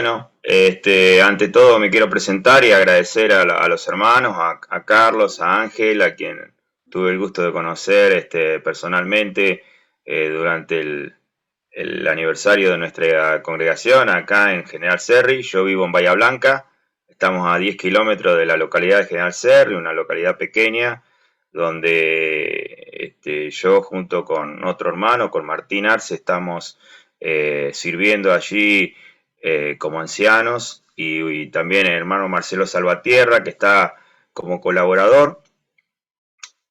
bueno, ante todo me quiero presentar y agradecer a los hermanos, a Carlos, a Ángel, a quien tuve el gusto de conocer personalmente durante el aniversario de nuestra congregación acá en General Serri. Yo vivo en Bahía Blanca, estamos a 10 kilómetros de la localidad de General Serri, una localidad pequeña, donde yo junto con otro hermano, con Martín Arce, estamos sirviendo allí como ancianos y también el hermano Marcelo Salvatierra, que está como colaborador.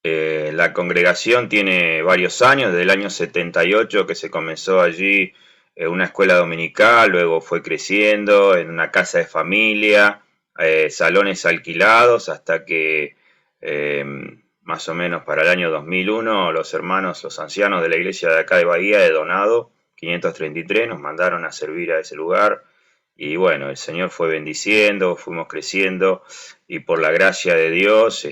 La congregación tiene varios años, desde el año 78 que se comenzó allí una escuela dominical, luego fue creciendo en una casa de familia, salones alquilados, hasta que más o menos para el año 2001 los hermanos, los ancianos de la iglesia de acá de Bahía, de Donado 533, nos mandaron a servir a ese lugar. Y bueno, el Señor fue bendiciendo, fuimos creciendo y por la gracia de Dios,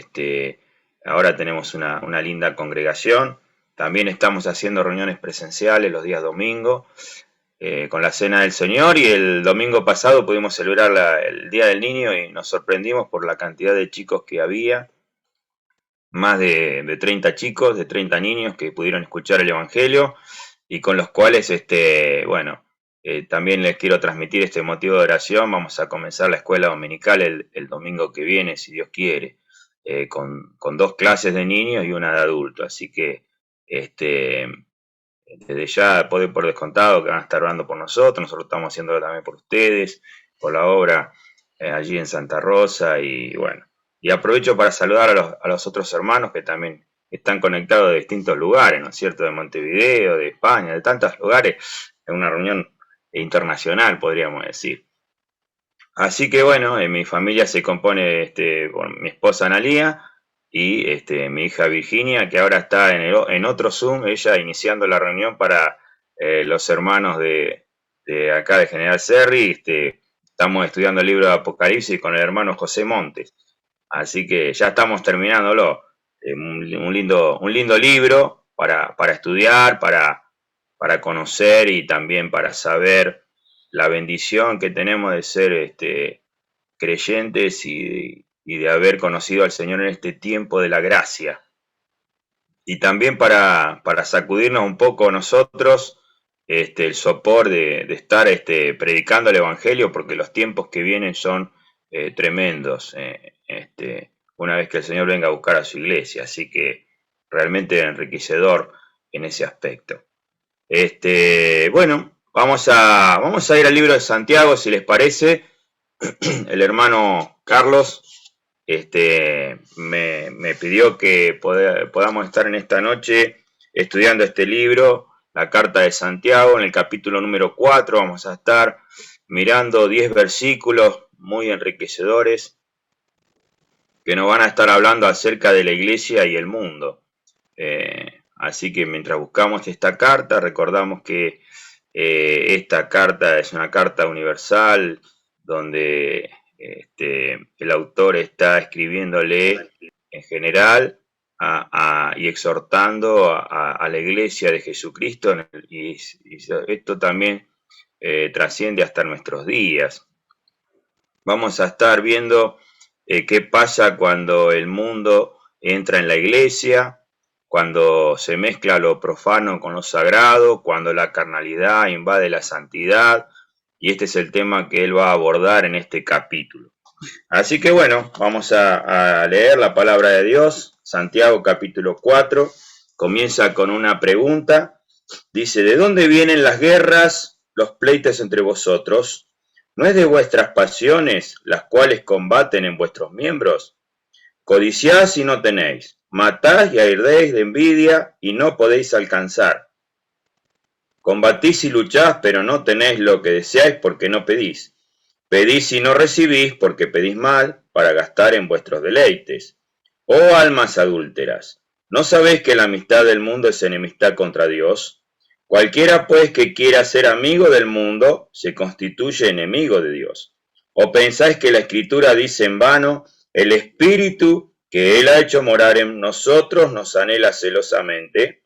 ahora tenemos una linda congregación. También estamos haciendo reuniones presenciales los días domingo con la Cena del Señor, y el domingo pasado pudimos celebrar el Día del Niño y nos sorprendimos por la cantidad de chicos que había, más de 30 chicos, de 30 niños que pudieron escuchar el Evangelio y con los cuales, también les quiero transmitir este motivo de oración. Vamos a comenzar la escuela dominical el domingo que viene, si Dios quiere, con dos clases de niños y una de adultos. Así que desde ya podés por descontado que van a estar orando por nosotros estamos haciéndolo también por ustedes, por la obra allí en Santa Rosa, y bueno, y aprovecho para saludar a los otros hermanos que también están conectados de distintos lugares, ¿no es cierto?, de Montevideo, de España, de tantos lugares, en una reunión internacional, podríamos decir. Así que bueno, mi familia se compone por mi esposa Analía y mi hija Virginia, que ahora está en otro Zoom, ella iniciando la reunión para los hermanos de acá de General Serri. Estamos estudiando el libro de Apocalipsis con el hermano José Montes. Así que ya estamos terminándolo. Un lindo libro para estudiar, para conocer y también para saber la bendición que tenemos de ser creyentes y de haber conocido al Señor en este tiempo de la gracia. Y también para sacudirnos un poco nosotros el sopor de estar predicando el Evangelio, porque los tiempos que vienen son tremendos, una vez que el Señor venga a buscar a su iglesia. Así que realmente enriquecedor en ese aspecto. Bueno, vamos a ir al libro de Santiago, si les parece. El hermano Carlos me pidió que podamos estar en esta noche estudiando este libro, la carta de Santiago, en el capítulo número 4. Vamos a estar mirando 10 versículos muy enriquecedores que nos van a estar hablando acerca de la iglesia y el mundo. Así que mientras buscamos esta carta, recordamos que esta carta es una carta universal, donde el autor está escribiéndole en general y exhortando a la iglesia de Jesucristo, y esto también trasciende hasta nuestros días. Vamos a estar viendo qué pasa cuando el mundo entra en la iglesia, cuando se mezcla lo profano con lo sagrado, cuando la carnalidad invade la santidad, y este es el tema que él va a abordar en este capítulo. Así que bueno, vamos a leer la palabra de Dios. Santiago capítulo 4, comienza con una pregunta. Dice: ¿de dónde vienen las guerras, los pleitos entre vosotros? ¿No es de vuestras pasiones las cuales combaten en vuestros miembros? Codiciáis y no tenéis, matáis y ardéis de envidia y no podéis alcanzar. Combatís y luchás, pero no tenéis lo que deseáis porque no pedís. Pedís y no recibís porque pedís mal para gastar en vuestros deleites. Oh almas adúlteras, ¿no sabéis que la amistad del mundo es enemistad contra Dios? Cualquiera pues que quiera ser amigo del mundo se constituye enemigo de Dios. ¿O pensáis que la Escritura dice en vano: el Espíritu que Él ha hecho morar en nosotros nos anhela celosamente?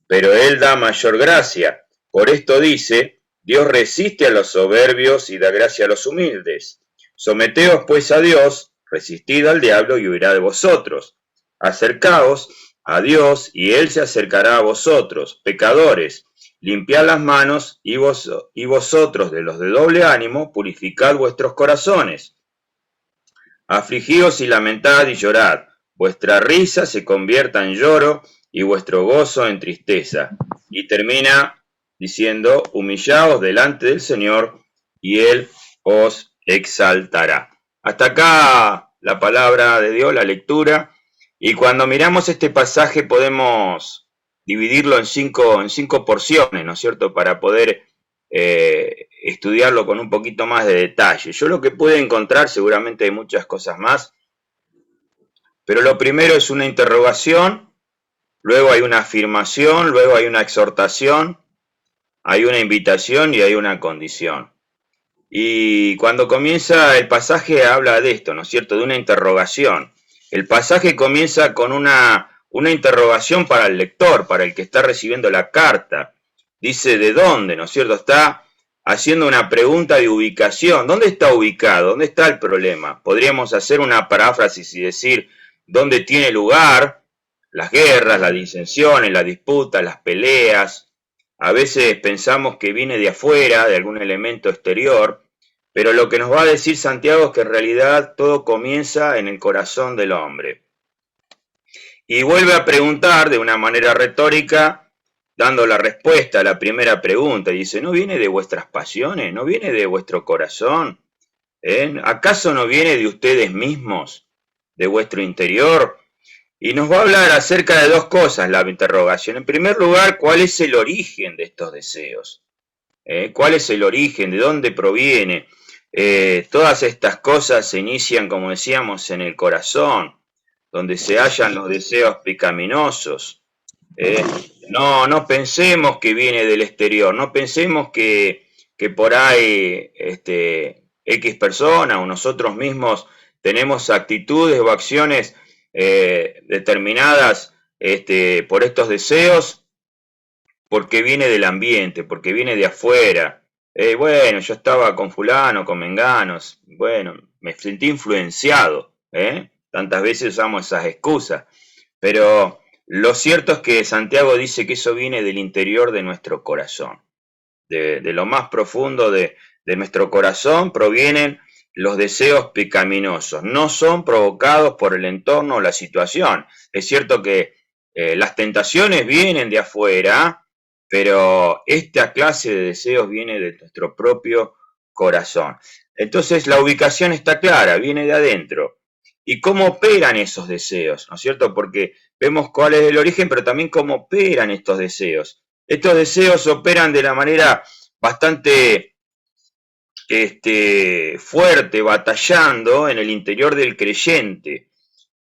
Pero Él da mayor gracia. Por esto dice: Dios resiste a los soberbios y da gracia a los humildes. Someteos pues a Dios, resistid al diablo y huirá de vosotros. Acercaos a Dios y Él se acercará a vosotros. Pecadores, limpiad las manos y vosotros de los de doble ánimo, purificad vuestros corazones. Afligíos y lamentad y llorad. Vuestra risa se convierta en lloro y vuestro gozo en tristeza. Y termina diciendo, humillaos delante del Señor y Él os exaltará. Hasta acá la palabra de Dios, la lectura. Y cuando miramos este pasaje podemos dividirlo en cinco porciones, ¿no es cierto?, para poder estudiarlo con un poquito más de detalle. Yo lo que pude encontrar, seguramente hay muchas cosas más, pero lo primero es una interrogación, luego hay una afirmación, luego hay una exhortación, hay una invitación y hay una condición. Y cuando comienza el pasaje habla de esto, ¿no es cierto?, de una interrogación. El pasaje comienza con una interrogación para el lector, para el que está recibiendo la carta. Dice de dónde, ¿no es cierto? Está haciendo una pregunta de ubicación. ¿Dónde está ubicado? ¿Dónde está el problema? Podríamos hacer una paráfrasis y decir dónde tiene lugar las guerras, las disensiones, las disputas, las peleas. A veces pensamos que viene de afuera, de algún elemento exterior, pero lo que nos va a decir Santiago es que en realidad todo comienza en el corazón del hombre. Y vuelve a preguntar de una manera retórica, dando la respuesta a la primera pregunta. Dice, ¿no viene de vuestras pasiones? ¿No viene de vuestro corazón? ¿Acaso no viene de ustedes mismos? ¿De vuestro interior? Y nos va a hablar acerca de dos cosas la interrogación. En primer lugar, ¿cuál es el origen de estos deseos? ¿Cuál es el origen? ¿De dónde proviene? Todas estas cosas se inician, como decíamos, en el corazón, donde se hallan los deseos pecaminosos. No pensemos que viene del exterior, no pensemos que por ahí X persona o nosotros mismos tenemos actitudes o acciones determinadas por estos deseos, porque viene del ambiente, porque viene de afuera. Bueno, yo estaba con fulano, con menganos, bueno, me sentí influenciado, tantas veces usamos esas excusas, pero lo cierto es que Santiago dice que eso viene del interior de nuestro corazón, de lo más profundo de nuestro corazón provienen los deseos pecaminosos, no son provocados por el entorno o la situación. Es cierto que las tentaciones vienen de afuera, pero esta clase de deseos viene de nuestro propio corazón. Entonces la ubicación está clara, viene de adentro. ¿Y cómo operan esos deseos? ¿No es cierto? Porque vemos cuál es el origen, pero también cómo operan estos deseos. Estos deseos operan de la manera bastante fuerte, batallando en el interior del creyente.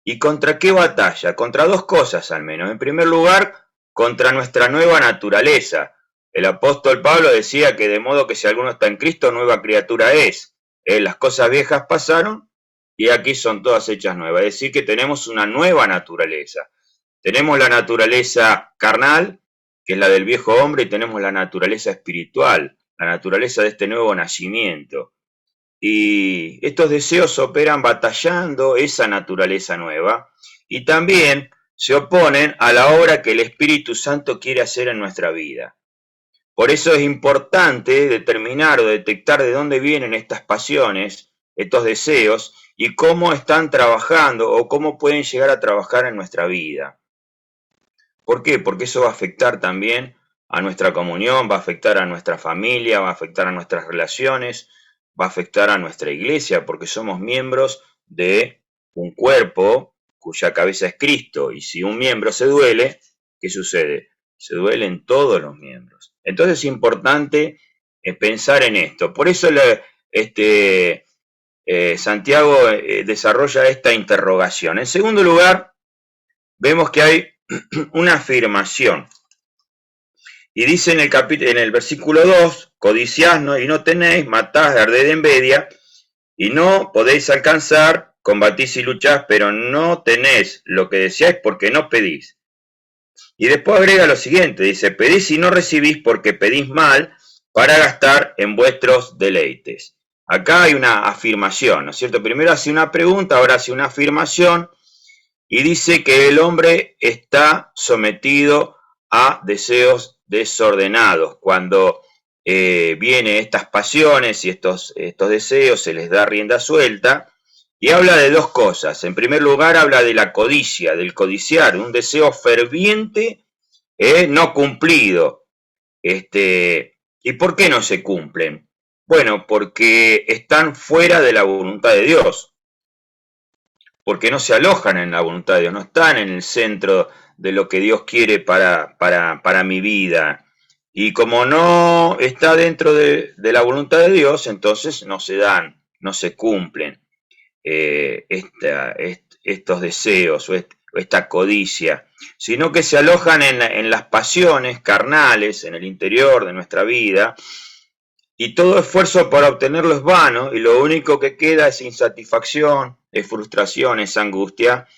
¿Y contra qué batalla? Contra dos cosas al menos. En primer lugar, contra nuestra nueva naturaleza. El apóstol Pablo decía que de modo que si alguno está en Cristo, nueva criatura es. Las cosas viejas pasaron y aquí son todas hechas nuevas. Es decir, que tenemos una nueva naturaleza. Tenemos la naturaleza carnal, que es la del viejo hombre, y tenemos la naturaleza espiritual, la naturaleza de este nuevo nacimiento. Y estos deseos operan batallando esa naturaleza nueva y también se oponen a la obra que el Espíritu Santo quiere hacer en nuestra vida. Por eso es importante determinar o detectar de dónde vienen estas pasiones, estos deseos, y cómo están trabajando o cómo pueden llegar a trabajar en nuestra vida. ¿Por qué? Porque eso va a afectar también a nuestra comunión, va a afectar a nuestra familia, va a afectar a nuestras relaciones, va a afectar a nuestra iglesia, porque somos miembros de un cuerpo cuya cabeza es Cristo. Y si un miembro se duele, ¿qué sucede? Se duelen todos los miembros. Entonces es importante pensar en esto. Por eso Santiago desarrolla esta interrogación. En segundo lugar, vemos que hay una afirmación. Y dice en el versículo 2, codiciás y no tenéis, matás, arded de envidia, y no podéis alcanzar, combatís y luchás, pero no tenés lo que deseáis porque no pedís. Y después agrega lo siguiente, dice, pedís y no recibís porque pedís mal, para gastar en vuestros deleites. Acá hay una afirmación, ¿no es cierto? Primero hace una pregunta, ahora hace una afirmación y dice que el hombre está sometido a deseos desordenados. Cuando vienen estas pasiones y estos deseos, se les da rienda suelta y habla de dos cosas. En primer lugar, habla de la codicia, del codiciar, un deseo ferviente no cumplido. ¿Y por qué no se cumplen? Bueno, porque están fuera de la voluntad de Dios, porque no se alojan en la voluntad de Dios, no están en el centro de lo que Dios quiere para mi vida. Y como no está dentro de la voluntad de Dios, entonces no se dan, no se cumplen estos deseos o esta codicia, sino que se alojan en las pasiones carnales, en el interior de nuestra vida, y todo esfuerzo para obtenerlo es vano, y lo único que queda es insatisfacción, es frustración, es angustia,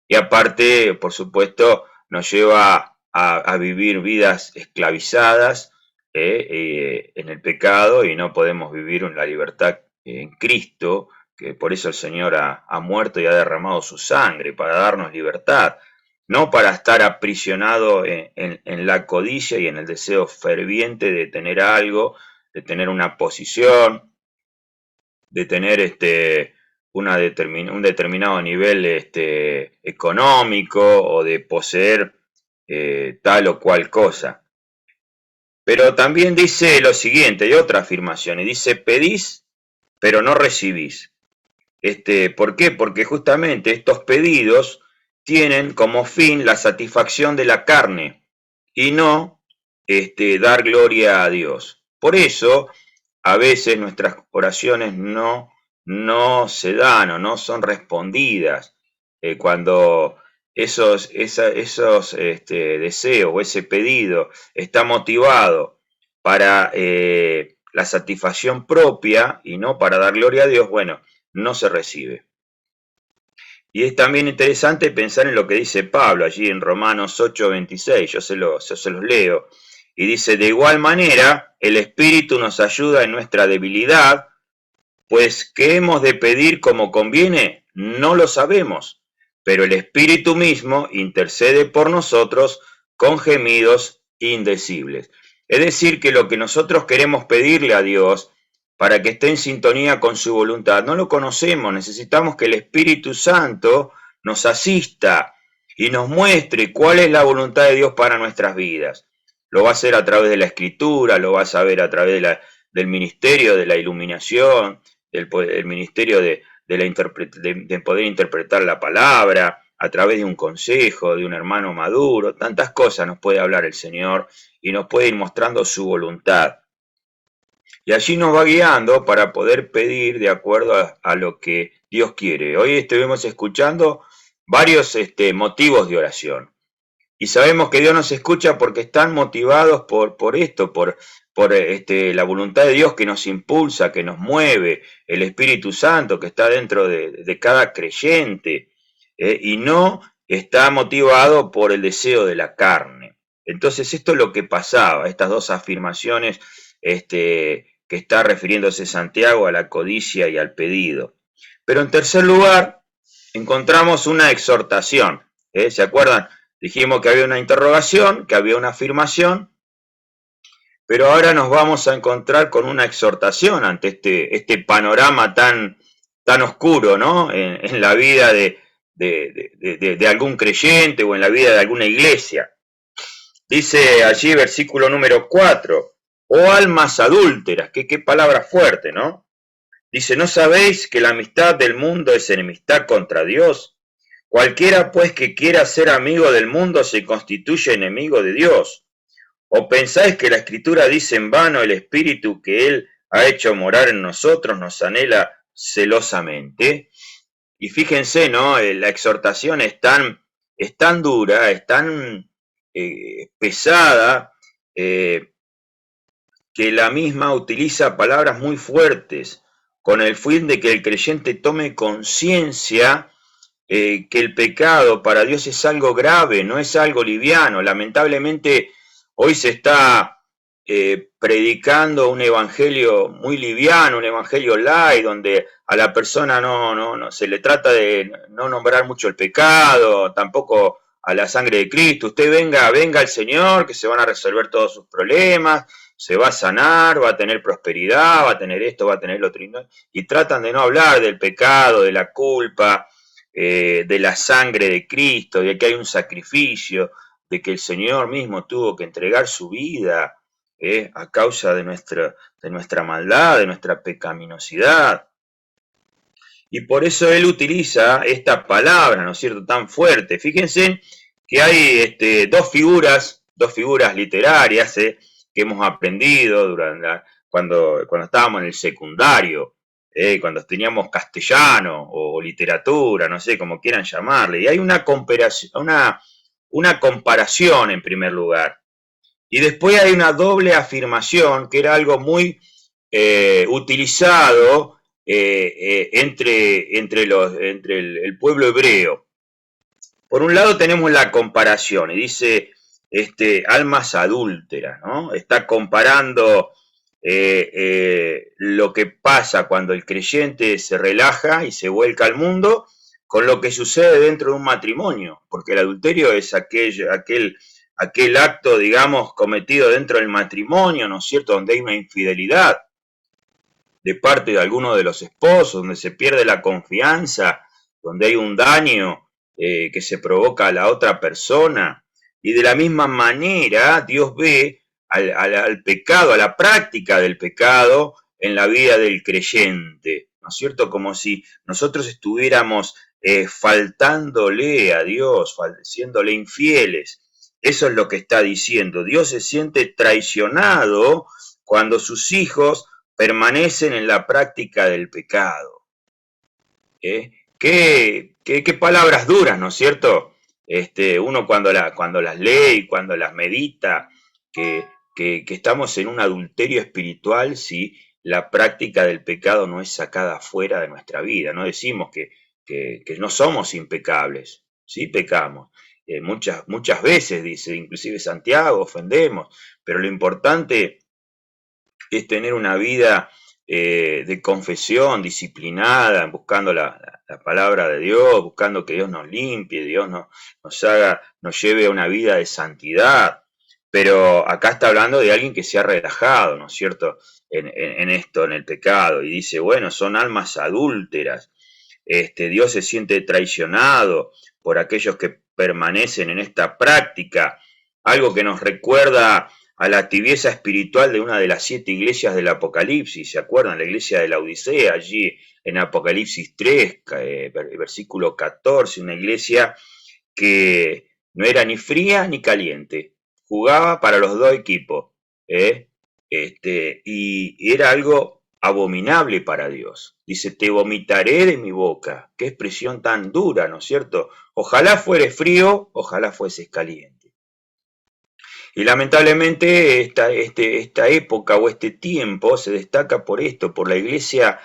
y aparte, por supuesto, nos lleva a vivir vidas esclavizadas en el pecado, y no podemos vivir en la libertad en Cristo, que por eso el Señor ha muerto y ha derramado su sangre, para darnos libertad, no para estar aprisionado en la codicia y en el deseo ferviente de tener algo, de tener una posición, de tener un determinado nivel económico o de poseer tal o cual cosa. Pero también dice lo siguiente, hay otra afirmación, y dice: pedís, pero no recibís. ¿Por qué? Porque justamente estos pedidos tienen como fin la satisfacción de la carne y no dar gloria a Dios. Por eso, a veces nuestras oraciones no se dan o no son respondidas cuando esos deseos o ese pedido está motivado para la satisfacción propia y no para dar gloria a Dios, bueno, no se recibe. Y es también interesante pensar en lo que dice Pablo allí en Romanos 8:26, yo se los leo, y dice: de igual manera, el Espíritu nos ayuda en nuestra debilidad, pues ¿qué hemos de pedir como conviene? No lo sabemos, pero el Espíritu mismo intercede por nosotros con gemidos indecibles. Es decir, que lo que nosotros queremos pedirle a Dios para que esté en sintonía con su voluntad, no lo conocemos, necesitamos que el Espíritu Santo nos asista y nos muestre cuál es la voluntad de Dios para nuestras vidas. Lo va a hacer a través de la Escritura, lo va a saber a través del ministerio de la iluminación, el ministerio de poder interpretar la palabra, a través de un consejo, de un hermano maduro. Tantas cosas nos puede hablar el Señor y nos puede ir mostrando su voluntad. Y allí nos va guiando para poder pedir de acuerdo a lo que Dios quiere. Hoy estuvimos escuchando varios motivos de oración. Y sabemos que Dios nos escucha porque están motivados por esto, por la voluntad de Dios que nos impulsa, que nos mueve, el Espíritu Santo que está dentro de cada creyente, y no está motivado por el deseo de la carne. Entonces esto es lo que pasaba, estas dos afirmaciones que está refiriéndose Santiago a la codicia y al pedido. Pero en tercer lugar, encontramos una exhortación. ¿Se acuerdan? Dijimos que había una interrogación, que había una afirmación, pero ahora nos vamos a encontrar con una exhortación ante este panorama tan oscuro, ¿no? En la vida de algún creyente o en la vida de alguna iglesia. Dice allí versículo número 4, oh almas adúlteras, qué palabra fuerte, ¿no? Dice: ¿no sabéis que la amistad del mundo es enemistad contra Dios? Cualquiera pues que quiera ser amigo del mundo se constituye enemigo de Dios. ¿O pensáis que la Escritura dice en vano: el Espíritu que Él ha hecho morar en nosotros nos anhela celosamente? Y fíjense, ¿no? La exhortación es tan dura, es tan pesada, que la misma utiliza palabras muy fuertes, con el fin de que el creyente tome conciencia que el pecado para Dios es algo grave, no es algo liviano. Lamentablemente hoy se está predicando un evangelio muy liviano, un evangelio light, donde a la persona no se le trata de no nombrar mucho el pecado, tampoco a la sangre de Cristo. Usted venga al Señor, que se van a resolver todos sus problemas, se va a sanar, va a tener prosperidad, va a tener esto, va a tener lo otro. Y tratan de no hablar del pecado, de la culpa, de la sangre de Cristo, de que hay un sacrificio, de que el Señor mismo tuvo que entregar su vida a causa de nuestra maldad, de nuestra pecaminosidad. Y por eso él utiliza esta palabra, ¿no es cierto?, tan fuerte. Fíjense que hay dos figuras literarias que hemos aprendido cuando estábamos en el secundario, cuando teníamos castellano o literatura, no sé, como quieran llamarle. Y hay una comparación en primer lugar. Y después hay una doble afirmación, que era algo muy utilizado entre el pueblo hebreo. Por un lado tenemos la comparación, y dice almas adúlteras, ¿no? Está comparando lo que pasa cuando el creyente se relaja y se vuelca al mundo con lo que sucede dentro de un matrimonio, porque el adulterio es aquel acto, digamos, cometido dentro del matrimonio, ¿no es cierto?, donde hay una infidelidad de parte de alguno de los esposos, donde se pierde la confianza, donde hay un daño que se provoca a la otra persona. Y de la misma manera Dios ve al pecado, a la práctica del pecado en la vida del creyente, ¿no es cierto? Como si nosotros estuviéramos faltándole a Dios, siéndole infieles. Eso es lo que está diciendo. Dios se siente traicionado cuando sus hijos permanecen en la práctica del pecado. ¿Qué palabras duras, ¿no es cierto? Uno cuando las lee y cuando las medita, que estamos en un adulterio espiritual si la práctica del pecado no es sacada fuera de nuestra vida. No decimos que no somos impecables, sí pecamos. Muchas veces, dice, inclusive Santiago, ofendemos, pero lo importante es tener una vida de confesión disciplinada, buscando la palabra de Dios, buscando que Dios nos limpie, Dios nos lleve a una vida de santidad. Pero acá está hablando de alguien que se ha relajado, ¿no es cierto?, en esto, en el pecado, y dice, bueno, son almas adúlteras. Dios se siente traicionado por aquellos que permanecen en esta práctica, algo que nos recuerda a la tibieza espiritual de una de las 7 iglesias del Apocalipsis. ¿Se acuerdan? La iglesia de la Odisea, allí en Apocalipsis 3, versículo 14, una iglesia que no era ni fría ni caliente, jugaba para los dos equipos, y era algo abominable para Dios. Dice, te vomitaré de mi boca. Qué expresión tan dura, ¿no es cierto? Ojalá fueres frío, ojalá fueses caliente. Y lamentablemente esta época o este tiempo se destaca por esto, por la iglesia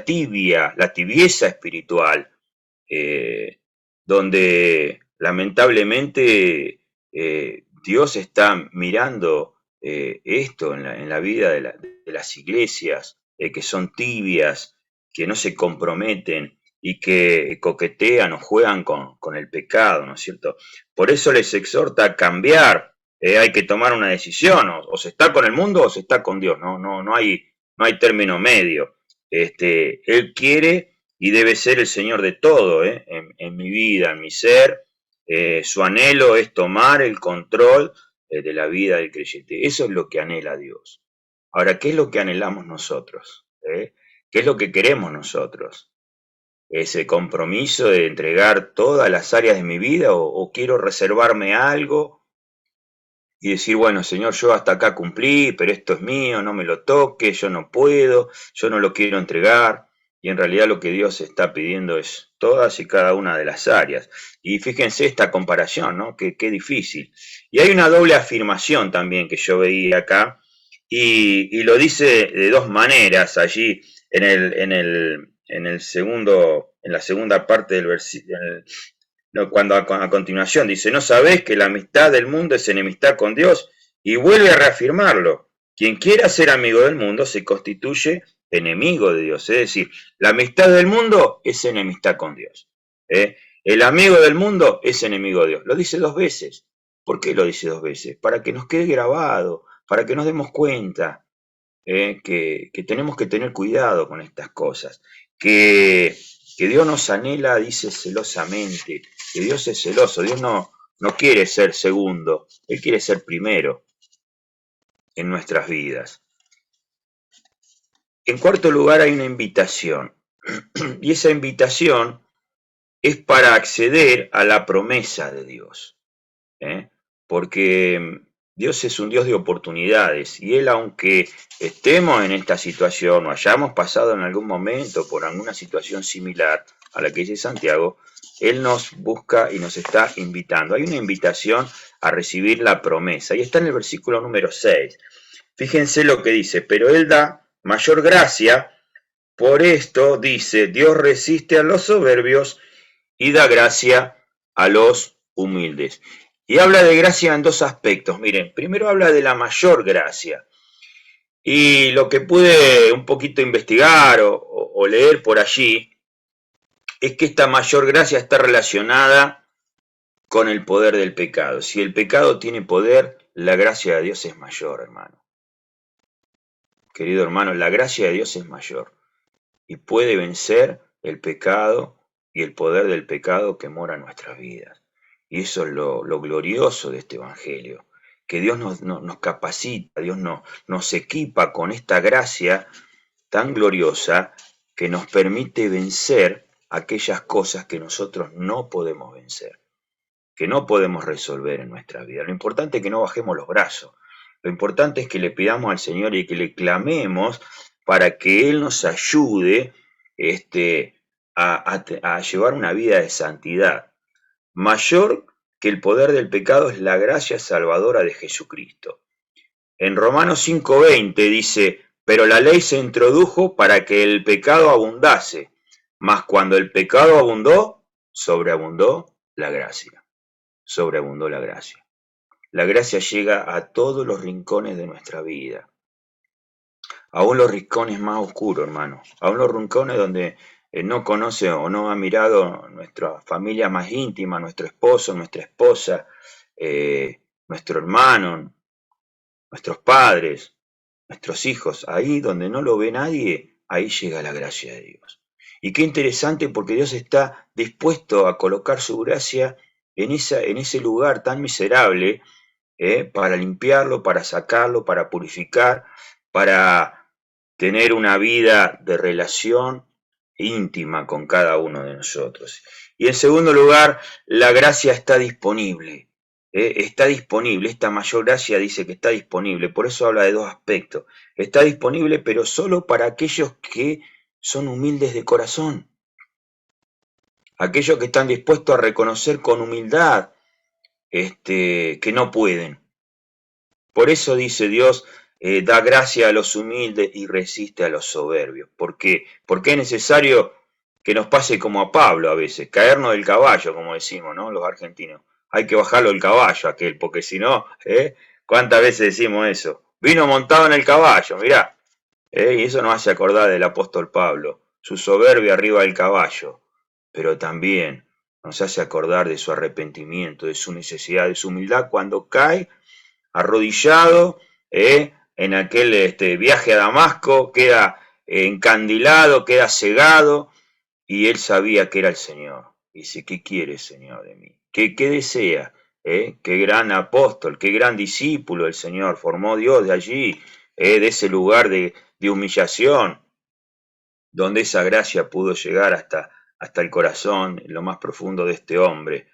tibia, la tibieza espiritual, donde lamentablemente Dios está mirando esto en la vida de las iglesias, que son tibias, que no se comprometen y que coquetean o juegan con el pecado, ¿no es cierto? Por eso les exhorta a cambiar. Hay que tomar una decisión, o se está con el mundo o se está con Dios, no hay término medio. Él quiere y debe ser el Señor de todo, en mi vida, en mi ser. Su anhelo es tomar el control de la vida del creyente. Eso es lo que anhela Dios. Ahora, ¿qué es lo que anhelamos nosotros? ¿Qué es lo que queremos nosotros? ¿Ese compromiso de entregar todas las áreas de mi vida o quiero reservarme algo y decir, bueno, Señor, yo hasta acá cumplí, pero esto es mío, no me lo toques, yo no puedo, yo no lo quiero entregar? Y en realidad lo que Dios está pidiendo es todas y cada una de las áreas. Y fíjense esta comparación, ¿no? Qué difícil. Y hay una doble afirmación también que yo veía acá, y lo dice de dos maneras allí en la segunda parte del versículo, cuando a continuación dice, ¿no sabés que la amistad del mundo es enemistad con Dios? Y vuelve a reafirmarlo. Quien quiera ser amigo del mundo se constituye enemigo de Dios. Es decir, la amistad del mundo es enemistad con Dios. ¿Eh? El amigo del mundo es enemigo de Dios. Lo dice dos veces. ¿Por qué lo dice dos veces? Para que nos quede grabado, para que nos demos cuenta que tenemos que tener cuidado con estas cosas. Que Dios nos anhela, dice celosamente, que Dios es celoso. Dios no quiere ser segundo, Él quiere ser primero en nuestras vidas. En cuarto lugar hay una invitación, y esa invitación es para acceder a la promesa de Dios, ¿eh? Porque Dios es un Dios de oportunidades, y Él, aunque estemos en esta situación o hayamos pasado en algún momento por alguna situación similar a la que dice Santiago, Él nos busca y nos está invitando. Hay una invitación a recibir la promesa, y está en el versículo número 6. Fíjense lo que dice, pero Él da mayor gracia, por esto dice, Dios resiste a los soberbios y da gracia a los humildes. Y habla de gracia en dos aspectos. Miren, primero habla de la mayor gracia. Y lo que pude un poquito investigar o leer por allí es que esta mayor gracia está relacionada con el poder del pecado. Si el pecado tiene poder, la gracia de Dios es mayor, hermano. Querido hermano, la gracia de Dios es mayor y puede vencer el pecado y el poder del pecado que mora en nuestras vidas. Y eso es lo glorioso de este Evangelio, que Dios nos capacita, Dios nos equipa con esta gracia tan gloriosa que nos permite vencer aquellas cosas que nosotros no podemos vencer, que no podemos resolver en nuestra vida. Lo importante es que no bajemos los brazos. Lo importante es que le pidamos al Señor y que le clamemos para que Él nos ayude a llevar una vida de santidad. Mayor que el poder del pecado es la gracia salvadora de Jesucristo. En Romanos 5:20 dice, pero la ley se introdujo para que el pecado abundase, mas cuando el pecado abundó, sobreabundó la gracia. Sobreabundó la gracia. La gracia llega a todos los rincones de nuestra vida, aún los rincones más oscuros, hermano, aún los rincones donde no conoce o no ha mirado nuestra familia más íntima, nuestro esposo, nuestra esposa, nuestro hermano, nuestros padres, nuestros hijos, ahí donde no lo ve nadie, ahí llega la gracia de Dios. Y qué interesante porque Dios está dispuesto a colocar su gracia en ese lugar tan miserable, para limpiarlo, para sacarlo, para purificar, para tener una vida de relación íntima con cada uno de nosotros. Y en segundo lugar, la gracia está disponible. Está disponible, esta mayor gracia dice que está disponible, por eso habla de dos aspectos. Está disponible, pero solo para aquellos que son humildes de corazón, aquellos que están dispuestos a reconocer con humildad que no pueden. Por eso dice Dios, da gracia a los humildes y resiste a los soberbios. ¿Por qué? Porque es necesario que nos pase como a Pablo a veces, caernos del caballo, como decimos, ¿no? Los argentinos. Hay que bajarlo del caballo aquel, porque si no, ¿cuántas veces decimos eso? Vino montado en el caballo, mirá. Y eso nos hace acordar del apóstol Pablo, su soberbia arriba del caballo, pero también nos hace acordar de su arrepentimiento, de su necesidad, de su humildad cuando cae arrodillado, en aquel viaje a Damasco, queda encandilado, queda cegado, y él sabía que era el Señor. Dice, ¿qué quiere, Señor, de mí? ¿Qué desea? Qué gran apóstol, qué gran discípulo el Señor formó Dios de allí, de ese lugar de humillación, donde esa gracia pudo llegar hasta el corazón, en lo más profundo de este hombre.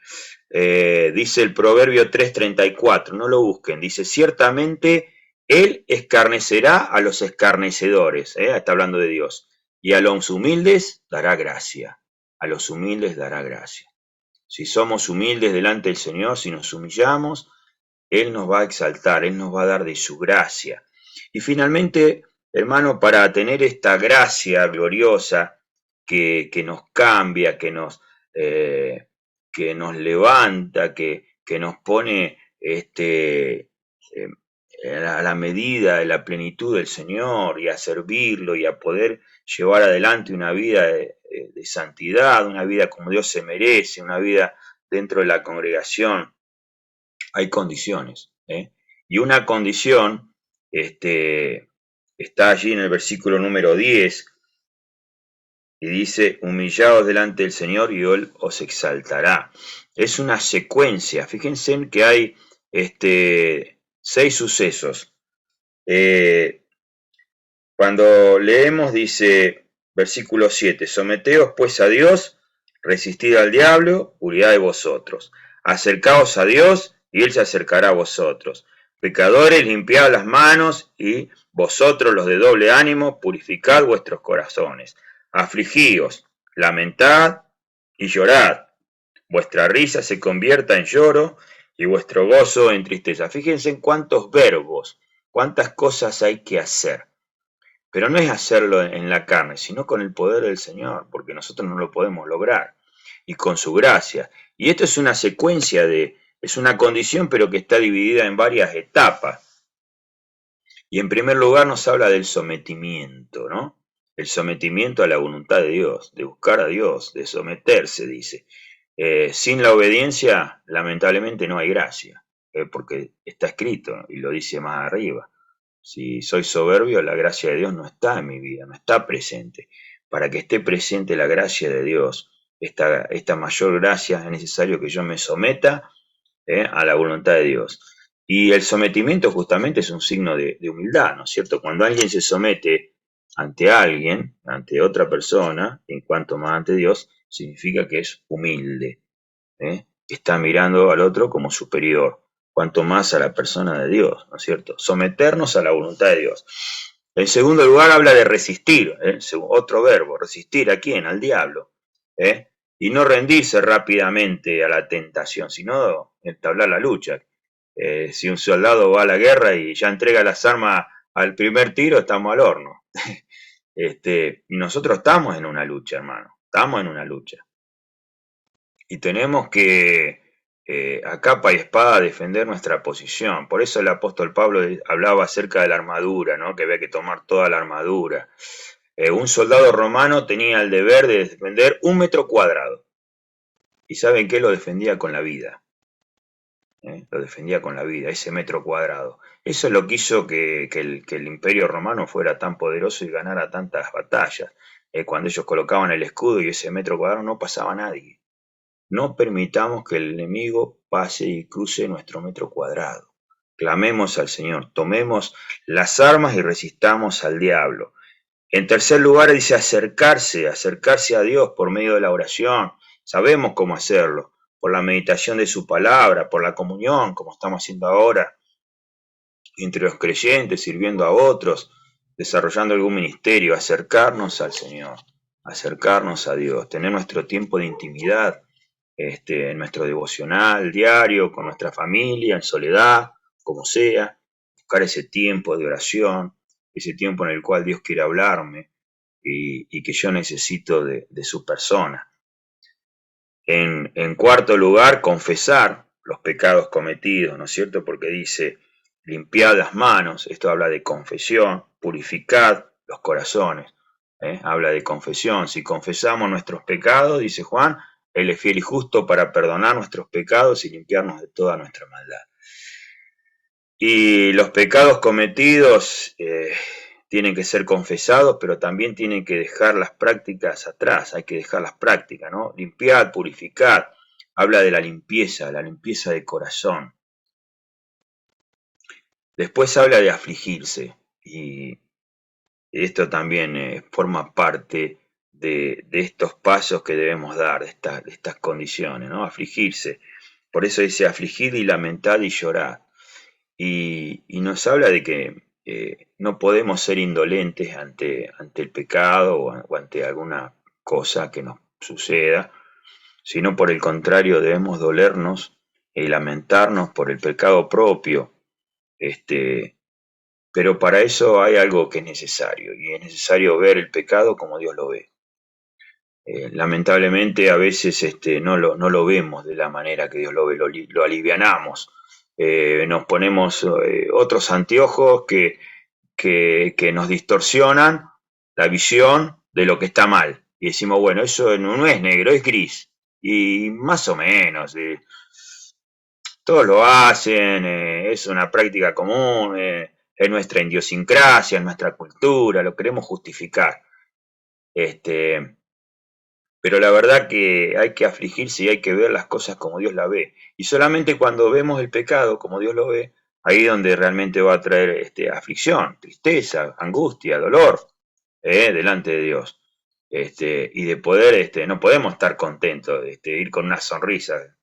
Dice el Proverbio 3:34, no lo busquen, dice, ciertamente Él escarnecerá a los escarnecedores, está hablando de Dios, y a los humildes dará gracia, a los humildes dará gracia. Si somos humildes delante del Señor, si nos humillamos, Él nos va a exaltar, Él nos va a dar de su gracia. Y finalmente, hermano, para tener esta gracia gloriosa que nos cambia, que nos levanta, que nos pone a la medida de la plenitud del Señor y a servirlo y a poder llevar adelante una vida de santidad, una vida como Dios se merece, una vida dentro de la congregación, hay condiciones. Y una condición está allí en el versículo número 10 y dice, humillaos delante del Señor y Él os exaltará. Es una secuencia, fíjense en que hay 6 sucesos. Cuando leemos dice, versículo 7, someteos pues a Dios, resistid al diablo, huirá de vosotros. Acercaos a Dios y Él se acercará a vosotros. Pecadores, limpiad las manos y vosotros los de doble ánimo, purificad vuestros corazones. Afligíos, lamentad y llorad. Vuestra risa se convierta en lloro y vuestro gozo en tristeza. Fíjense en cuántos verbos, cuántas cosas hay que hacer. Pero no es hacerlo en la carne, sino con el poder del Señor, porque nosotros no lo podemos lograr, y con su gracia. Y esto es una secuencia es una condición, pero que está dividida en varias etapas. Y en primer lugar nos habla del sometimiento, ¿no? El sometimiento a la voluntad de Dios, de buscar a Dios, de someterse, dice. Sin la obediencia, lamentablemente no hay gracia, porque está escrito, y lo dice más arriba. Si soy soberbio, la gracia de Dios no está en mi vida, no está presente. Para que esté presente la gracia de Dios, esta mayor gracia, es necesario que yo me someta a la voluntad de Dios. Y el sometimiento justamente es un signo de humildad, ¿no es cierto? Cuando alguien se somete ante alguien, ante otra persona, en cuanto más ante Dios, significa que es humilde, que está mirando al otro como superior, cuanto más a la persona de Dios, ¿no es cierto? Someternos a la voluntad de Dios. En segundo lugar, habla de resistir, otro verbo, resistir ¿a quién? Al diablo, y no rendirse rápidamente a la tentación, sino entablar la lucha. Si un soldado va a la guerra y ya entrega las armas al primer tiro, estamos al horno. Y nosotros estamos en una lucha, hermano, estamos en una lucha. Y tenemos que a capa y espada defender nuestra posición. Por eso el apóstol Pablo hablaba acerca de la armadura, ¿no? Que había que tomar toda la armadura. Un soldado romano tenía el deber de defender 1 metro cuadrado. ¿Y saben qué? Lo defendía con la vida. Lo defendía con la vida, ese metro cuadrado. Eso es lo que hizo que el imperio romano fuera tan poderoso y ganara tantas batallas. Cuando ellos colocaban el escudo y ese metro cuadrado no pasaba nadie. No permitamos que el enemigo pase y cruce nuestro metro cuadrado. Clamemos al Señor, tomemos las armas y resistamos al diablo. En tercer lugar dice acercarse a Dios por medio de la oración. Sabemos cómo hacerlo, por la meditación de su palabra, por la comunión, como estamos haciendo ahora, entre los creyentes, sirviendo a otros, desarrollando algún ministerio, acercarnos al Señor, acercarnos a Dios, tener nuestro tiempo de intimidad, en nuestro devocional diario, con nuestra familia, en soledad, como sea, buscar ese tiempo de oración, ese tiempo en el cual Dios quiere hablarme y que yo necesito de su persona. En cuarto lugar, confesar los pecados cometidos, ¿no es cierto? Porque dice, limpiad las manos, esto habla de confesión, purificad los corazones, habla de confesión. Si confesamos nuestros pecados, dice Juan, Él es fiel y justo para perdonar nuestros pecados y limpiarnos de toda nuestra maldad. Y los pecados cometidos tienen que ser confesados, pero también tienen que dejar las prácticas atrás, hay que dejar las prácticas, ¿no? Limpiar, purificar, habla de la limpieza de corazón. Después habla de afligirse, y esto también forma parte de estos pasos que debemos dar, de estas condiciones, ¿no? Afligirse. Por eso dice afligid y lamentad y llorad. Y nos habla de que no podemos ser indolentes ante el pecado o ante alguna cosa que nos suceda, sino por el contrario debemos dolernos y lamentarnos por el pecado propio. Pero para eso hay algo que es necesario, y es necesario ver el pecado como Dios lo ve. Lamentablemente a veces no lo vemos de la manera que Dios lo ve, lo alivianamos, nos ponemos otros anteojos que nos distorsionan la visión de lo que está mal. Y decimos, bueno, eso no es negro, es gris. Y más o menos, todos lo hacen, es una práctica común, es nuestra idiosincrasia, es nuestra cultura, lo queremos justificar. Pero la verdad que hay que afligirse y hay que ver las cosas como Dios las ve. Y solamente cuando vemos el pecado como Dios lo ve, ahí es donde realmente va a traer aflicción, tristeza, angustia, dolor, delante de Dios. Y de poder, no podemos estar contentos, ir con una sonrisa.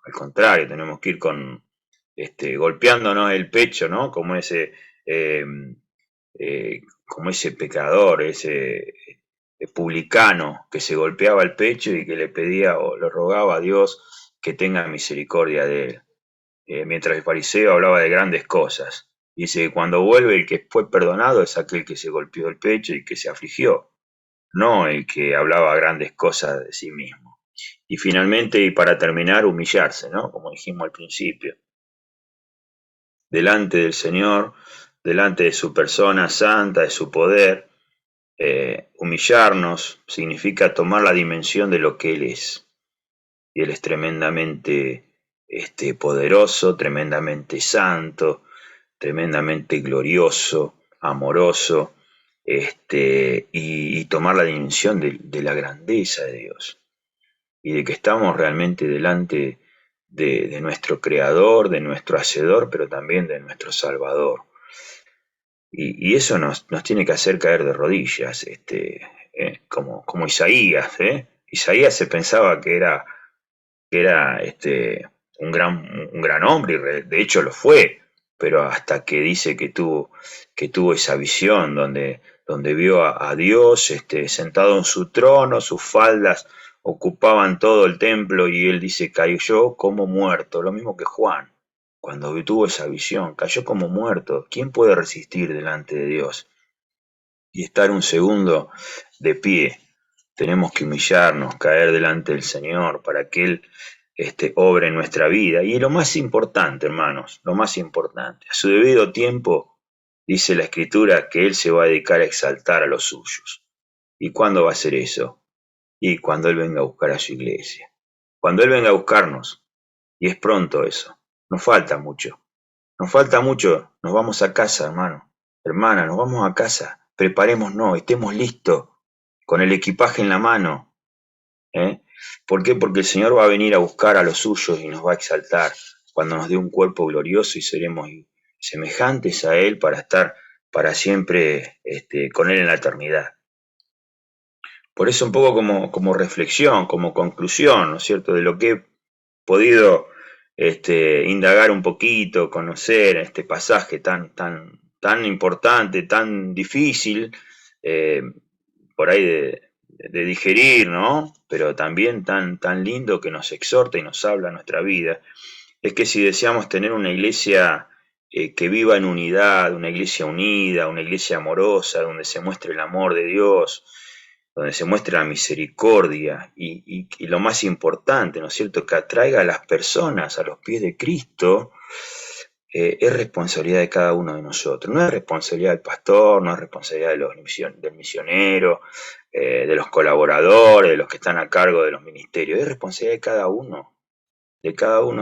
Al contrario, tenemos que ir golpeándonos el pecho, ¿no? Eh, como ese pecador, ese publicano que se golpeaba el pecho y que le pedía o le rogaba a Dios que tenga misericordia de él. Mientras el fariseo hablaba de grandes cosas. Dice que cuando vuelve el que fue perdonado es aquel que se golpeó el pecho y que se afligió, no el que hablaba grandes cosas de sí mismo. Y finalmente, y para terminar, humillarse, ¿no? Como dijimos al principio. Delante del Señor, delante de su persona santa, de su poder, humillarnos significa tomar la dimensión de lo que Él es. Y Él es tremendamente poderoso, tremendamente santo, tremendamente glorioso, amoroso, y tomar la dimensión de la grandeza de Dios. Y de que estamos realmente delante de nuestro Creador, de nuestro Hacedor, pero también de nuestro Salvador. Y eso nos tiene que hacer caer de rodillas, como Isaías. Isaías se pensaba que era un gran hombre, y de hecho lo fue, pero hasta que dice que tuvo esa visión donde vio a Dios sentado en su trono, sus faldas ocupaban todo el templo y él dice cayó como muerto, lo mismo que Juan. Cuando tuvo esa visión, cayó como muerto. ¿Quién puede resistir delante de Dios? Y estar un segundo de pie. Tenemos que humillarnos, caer delante del Señor para que Él obre en nuestra vida. Y lo más importante, hermanos, lo más importante, a su debido tiempo, dice la Escritura, que Él se va a dedicar a exaltar a los suyos. ¿Y cuándo va a ser eso? Y cuando Él venga a buscar a su iglesia. Cuando Él venga a buscarnos. Y es pronto eso. Nos falta mucho. Nos falta mucho. Nos vamos a casa, hermano. Hermana, nos vamos a casa. Preparémonos, estemos listos. Con el equipaje en la mano. ¿Por qué? Porque el Señor va a venir a buscar a los suyos y nos va a exaltar cuando nos dé un cuerpo glorioso y seremos semejantes a Él para estar para siempre con Él en la eternidad. Por eso un poco como reflexión, como conclusión, ¿no es cierto?, de lo que he podido indagar un poquito, conocer este pasaje tan importante, tan difícil, por ahí de digerir, ¿no? Pero también tan lindo que nos exhorta y nos habla a nuestra vida, es que si deseamos tener una iglesia que viva en unidad, una iglesia unida, una iglesia amorosa, donde se muestre el amor de Dios, donde se muestre la misericordia y lo más importante, ¿no es cierto?, que atraiga a las personas a los pies de Cristo, es responsabilidad de cada uno de nosotros. No es responsabilidad del pastor, no es responsabilidad del misionero, de los colaboradores, de los que están a cargo de los ministerios. Es responsabilidad de cada uno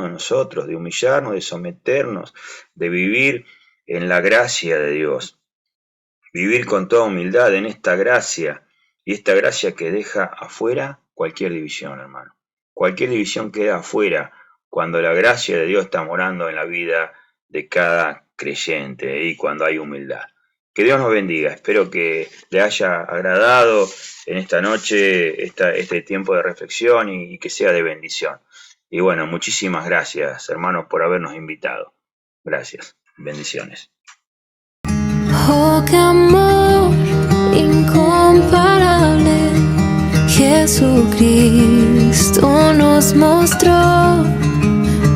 de nosotros, de humillarnos, de someternos, de vivir en la gracia de Dios. Vivir con toda humildad en esta gracia, y esta gracia que deja afuera cualquier división, hermano. Cualquier división queda afuera cuando la gracia de Dios está morando en la vida de cada creyente y cuando hay humildad. Que Dios nos bendiga. Espero que le haya agradado en esta noche este tiempo de reflexión y que sea de bendición. Y bueno, muchísimas gracias, hermanos, por habernos invitado. Gracias. Bendiciones. Oh, qué amor incomparable, Jesucristo nos mostró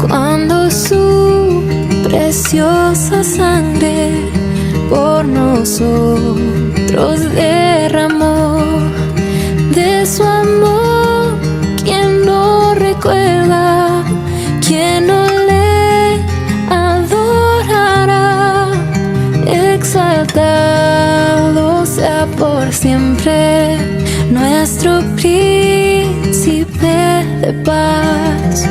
cuando su preciosa sangre por nosotros derramó. De su amor, ¿quién no recuerda? ¿Quién no le para por siempre, nuestro príncipe de paz.